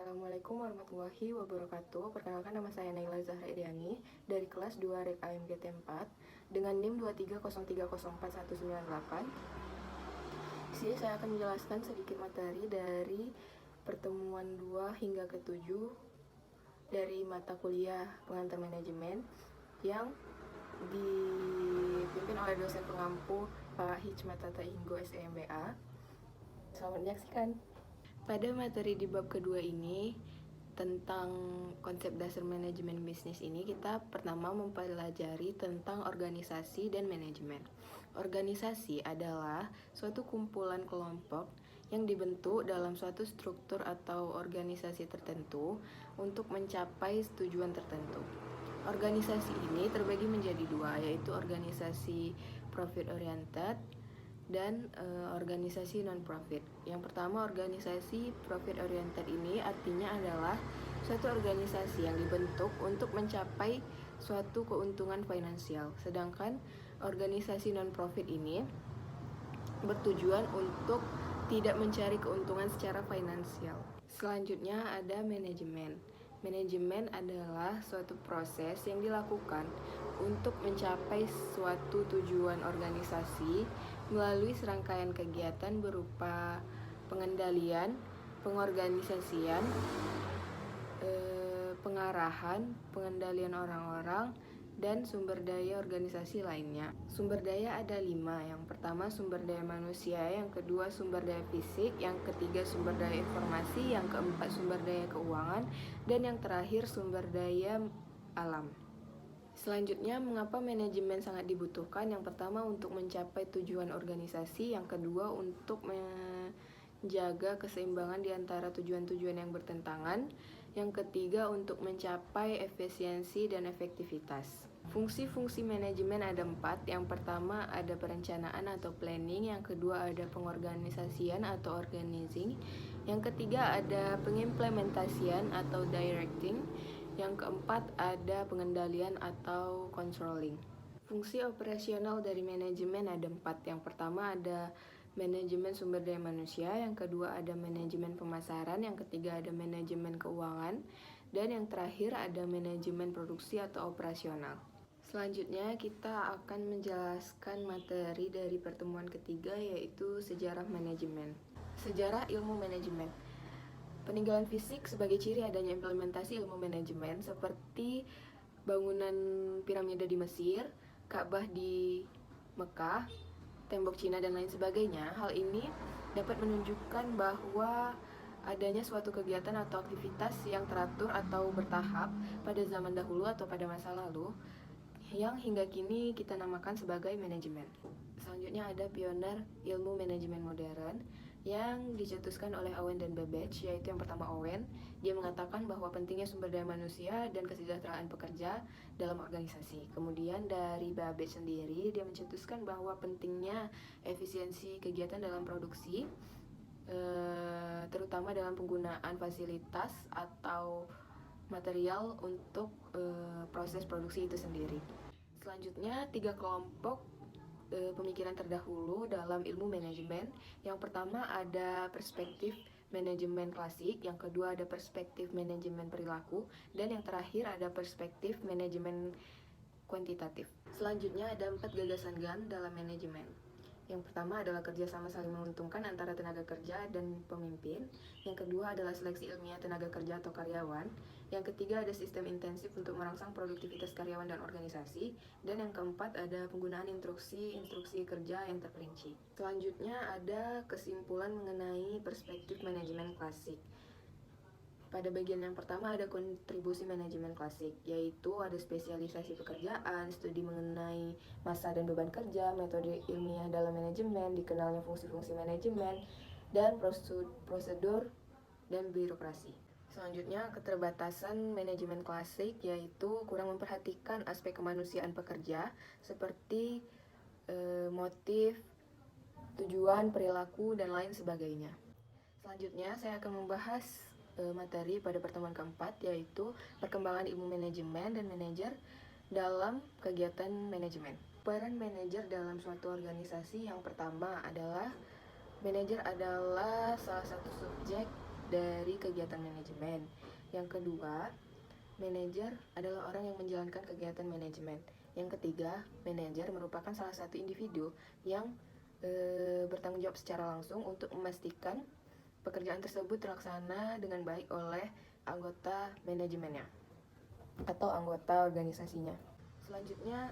Assalamualaikum warahmatullahi wabarakatuh. Perkenalkan, nama saya Naila Zahra Iriani dari kelas 2 Rek AMGT 4 dengan NIM 230304198. Di sini saya akan menjelaskan sedikit materi dari pertemuan 2 hingga ke-7 dari mata kuliah pengantar manajemen yang dipimpin oleh dosen pengampu Pak Hikmat Tata Inggo SMBA. Selamat menyaksikan. Pada materi di bab kedua ini tentang konsep dasar manajemen bisnis ini, kita pertama mempelajari tentang organisasi dan manajemen. Organisasi adalah suatu kumpulan kelompok yang dibentuk dalam suatu struktur atau organisasi tertentu untuk mencapai tujuan tertentu. Organisasi ini terbagi menjadi dua, yaitu organisasi profit oriented dan organisasi non-profit. Yang pertama, organisasi profit oriented ini artinya adalah suatu organisasi yang dibentuk untuk mencapai suatu keuntungan finansial. Sedangkan organisasi non-profit ini bertujuan untuk tidak mencari keuntungan secara finansial. Selanjutnya ada manajemen. Manajemen adalah suatu proses yang dilakukan untuk mencapai suatu tujuan organisasi melalui serangkaian kegiatan berupa pengendalian, pengorganisasian, pengarahan, pengendalian orang-orang, dan sumber daya organisasi lainnya. Sumber daya ada 5. Yang pertama sumber daya manusia, yang kedua sumber daya fisik, yang ketiga sumber daya informasi, yang keempat sumber daya keuangan, dan yang terakhir sumber daya alam. Selanjutnya, mengapa manajemen sangat dibutuhkan? Yang pertama untuk mencapai tujuan organisasi, yang kedua untuk menjaga keseimbangan di antara tujuan-tujuan yang bertentangan, yang ketiga untuk mencapai efisiensi dan efektivitas. Fungsi-fungsi manajemen ada 4. Yang pertama ada perencanaan atau planning, yang kedua ada pengorganisasian atau organizing, yang ketiga ada pengimplementasian atau directing, yang keempat ada pengendalian atau controlling. Fungsi operasional dari manajemen ada 4. Yang pertama ada manajemen sumber daya manusia, yang kedua ada manajemen pemasaran, yang ketiga ada manajemen keuangan, dan yang terakhir ada manajemen produksi atau operasional. Selanjutnya kita akan menjelaskan materi dari pertemuan ketiga, yaitu sejarah manajemen. Sejarah ilmu manajemen. Peninggalan fisik sebagai ciri adanya implementasi ilmu manajemen seperti bangunan piramida di Mesir, Ka'bah di Mekah, tembok Cina, dan lain sebagainya. Hal ini dapat menunjukkan bahwa adanya suatu kegiatan atau aktivitas yang teratur atau bertahap pada zaman dahulu atau pada masa lalu yang hingga kini kita namakan sebagai manajemen. Selanjutnya ada pioner ilmu manajemen modern yang dicetuskan oleh Owen dan Babbage, yaitu yang pertama Owen, dia mengatakan bahwa pentingnya sumber daya manusia dan kesejahteraan pekerja dalam organisasi. Kemudian dari Babbage sendiri, dia mencetuskan bahwa pentingnya efisiensi kegiatan dalam produksi, terutama dalam penggunaan fasilitas atau material untuk proses produksi itu sendiri. Selanjutnya 3 kelompok pemikiran terdahulu dalam ilmu manajemen. Yang pertama ada perspektif manajemen klasik, yang kedua ada perspektif manajemen perilaku, dan yang terakhir ada perspektif manajemen kuantitatif. Selanjutnya ada 4 gagasan GAN dalam manajemen. Yang pertama adalah kerjasama saling menguntungkan antara tenaga kerja dan pemimpin. Yang kedua adalah seleksi ilmiah tenaga kerja atau karyawan. Yang ketiga ada sistem intensif untuk merangsang produktivitas karyawan dan organisasi. Dan yang keempat ada penggunaan instruksi kerja yang terperinci. Selanjutnya ada kesimpulan mengenai perspektif manajemen klasik. Pada bagian yang pertama ada kontribusi manajemen klasik, yaitu ada spesialisasi pekerjaan, studi mengenai masa dan beban kerja, metode ilmiah dalam manajemen, dikenalnya fungsi-fungsi manajemen, dan prosedur dan birokrasi. Selanjutnya, keterbatasan manajemen klasik, yaitu kurang memperhatikan aspek kemanusiaan pekerja, seperti motif, tujuan, perilaku, dan lain sebagainya. Selanjutnya, saya akan membahas materi pada pertemuan keempat, yaitu perkembangan ilmu manajemen dan manajer dalam kegiatan manajemen. Peran manajer dalam suatu organisasi, yang pertama adalah manajer adalah salah satu subjek dari kegiatan manajemen. Yang kedua, manajer adalah orang yang menjalankan kegiatan manajemen. Yang ketiga, manajer merupakan salah satu individu yang bertanggung jawab secara langsung untuk memastikan pekerjaan tersebut terlaksana dengan baik oleh anggota manajemennya atau anggota organisasinya.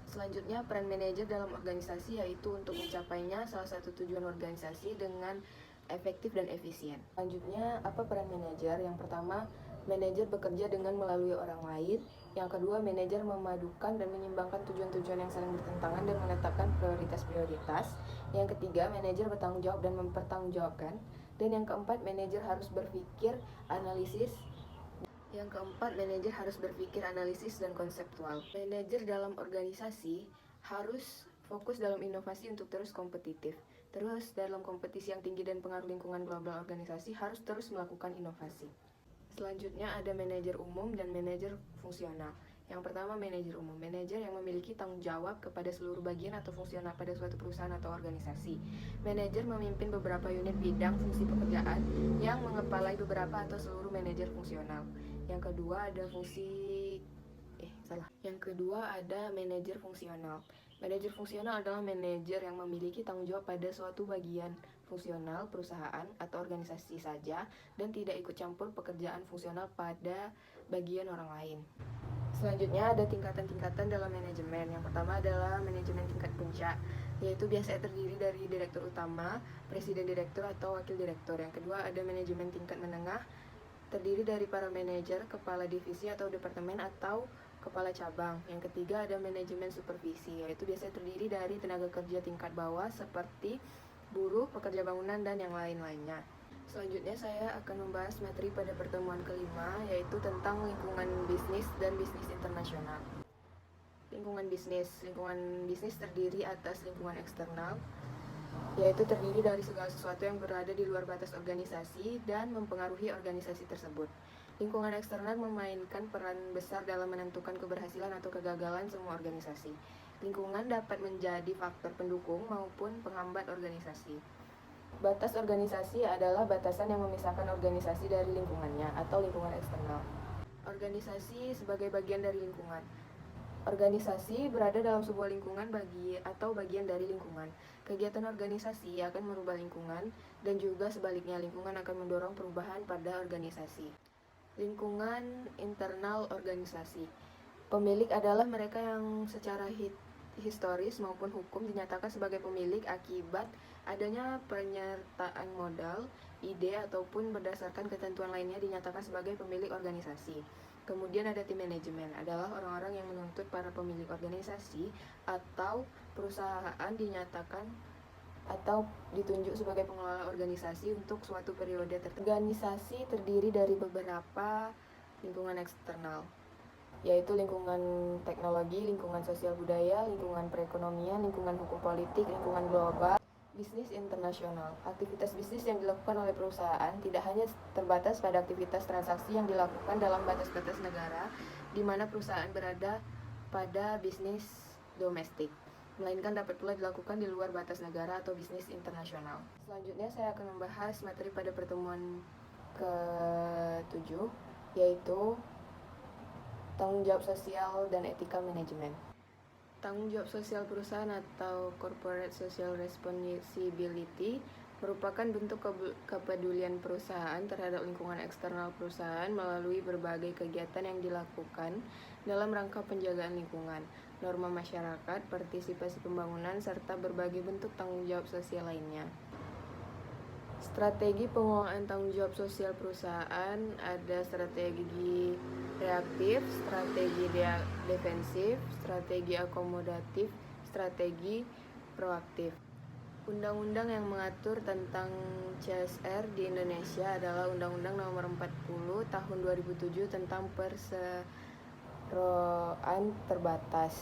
Selanjutnya peran manajer dalam organisasi yaitu untuk mencapainya salah satu tujuan organisasi dengan efektif dan efisien. Selanjutnya, apa peran manajer? Yang pertama, manajer bekerja dengan melalui orang lain. Yang kedua, manajer memadukan dan menyimbangkan tujuan-tujuan yang saling bertentangan dan menetapkan prioritas-prioritas. Yang ketiga, manajer bertanggung jawab dan mempertanggungjawabkan. Dan yang keempat, manajer harus berpikir analisis. Yang keempat, manajer harus berpikir analisis dan konseptual. Manajer dalam organisasi harus fokus dalam inovasi untuk terus kompetitif. Terus dalam kompetisi yang tinggi dan pengaruh lingkungan global organisasi harus terus melakukan inovasi. Selanjutnya ada manajer umum dan manajer fungsional. Yang pertama, manajer umum. Manajer yang memiliki tanggung jawab kepada seluruh bagian atau fungsional pada suatu perusahaan atau organisasi. Manajer memimpin beberapa unit bidang fungsi pekerjaan yang mengepalai beberapa atau seluruh manajer fungsional. Yang kedua ada manajer fungsional. Manajer fungsional adalah manajer yang memiliki tanggung jawab pada suatu bagian fungsional perusahaan atau organisasi saja dan tidak ikut campur pekerjaan fungsional pada bagian orang lain. Selanjutnya ada tingkatan-tingkatan dalam manajemen. Yang pertama adalah manajemen tingkat puncak, yaitu biasanya terdiri dari direktur utama, presiden direktur atau wakil direktur. Yang kedua ada manajemen tingkat menengah, terdiri dari para manajer, kepala divisi atau departemen atau kepala cabang. Yang ketiga ada manajemen supervisi, yaitu biasanya terdiri dari tenaga kerja tingkat bawah seperti buruh, pekerja bangunan, dan yang lain-lainnya. Selanjutnya saya akan membahas materi pada pertemuan kelima, yaitu tentang lingkungan bisnis dan bisnis internasional. Lingkungan bisnis terdiri atas lingkungan eksternal, yaitu terdiri dari segala sesuatu yang berada di luar batas organisasi dan mempengaruhi organisasi tersebut. Lingkungan eksternal memainkan peran besar dalam menentukan keberhasilan atau kegagalan semua organisasi. Lingkungan dapat menjadi faktor pendukung maupun penghambat organisasi. Batas organisasi adalah batasan yang memisahkan organisasi dari lingkungannya atau lingkungan eksternal. Organisasi sebagai bagian dari lingkungan. Organisasi berada dalam sebuah lingkungan bagian dari lingkungan. Kegiatan organisasi akan merubah lingkungan dan juga sebaliknya lingkungan akan mendorong perubahan pada organisasi. Lingkungan internal organisasi. Pemilik adalah mereka yang secara historis maupun hukum dinyatakan sebagai pemilik akibat adanya penyertaan modal, ide, ataupun berdasarkan ketentuan lainnya dinyatakan sebagai pemilik organisasi. Kemudian ada tim manajemen, adalah orang-orang yang menuntut para pemilik organisasi atau perusahaan dinyatakan atau ditunjuk sebagai pengelola organisasi untuk suatu periode tertentu. Organisasi terdiri dari beberapa lingkungan eksternal, yaitu lingkungan teknologi, lingkungan sosial budaya, lingkungan perekonomian, lingkungan hukum politik, lingkungan global, bisnis internasional. Aktivitas bisnis yang dilakukan oleh perusahaan tidak hanya terbatas pada aktivitas transaksi yang dilakukan dalam batas-batas negara di mana perusahaan berada pada bisnis domestik, melainkan dapat pula dilakukan di luar batas negara atau bisnis internasional. Selanjutnya saya akan membahas materi pada pertemuan ke-7, yaitu tanggung jawab sosial dan etika manajemen. Tanggung jawab sosial perusahaan atau corporate social responsibility merupakan bentuk kepedulian perusahaan terhadap lingkungan eksternal perusahaan melalui berbagai kegiatan yang dilakukan dalam rangka penjagaan lingkungan, norma masyarakat, partisipasi pembangunan, serta berbagai bentuk tanggung jawab sosial lainnya. Strategi pengelolaan tanggung jawab sosial perusahaan ada strategi reaktif, strategi defensif, strategi akomodatif, strategi proaktif. Undang-undang yang mengatur tentang CSR di Indonesia adalah Undang-Undang Nomor 40 Tahun 2007 tentang perseroan terbatas.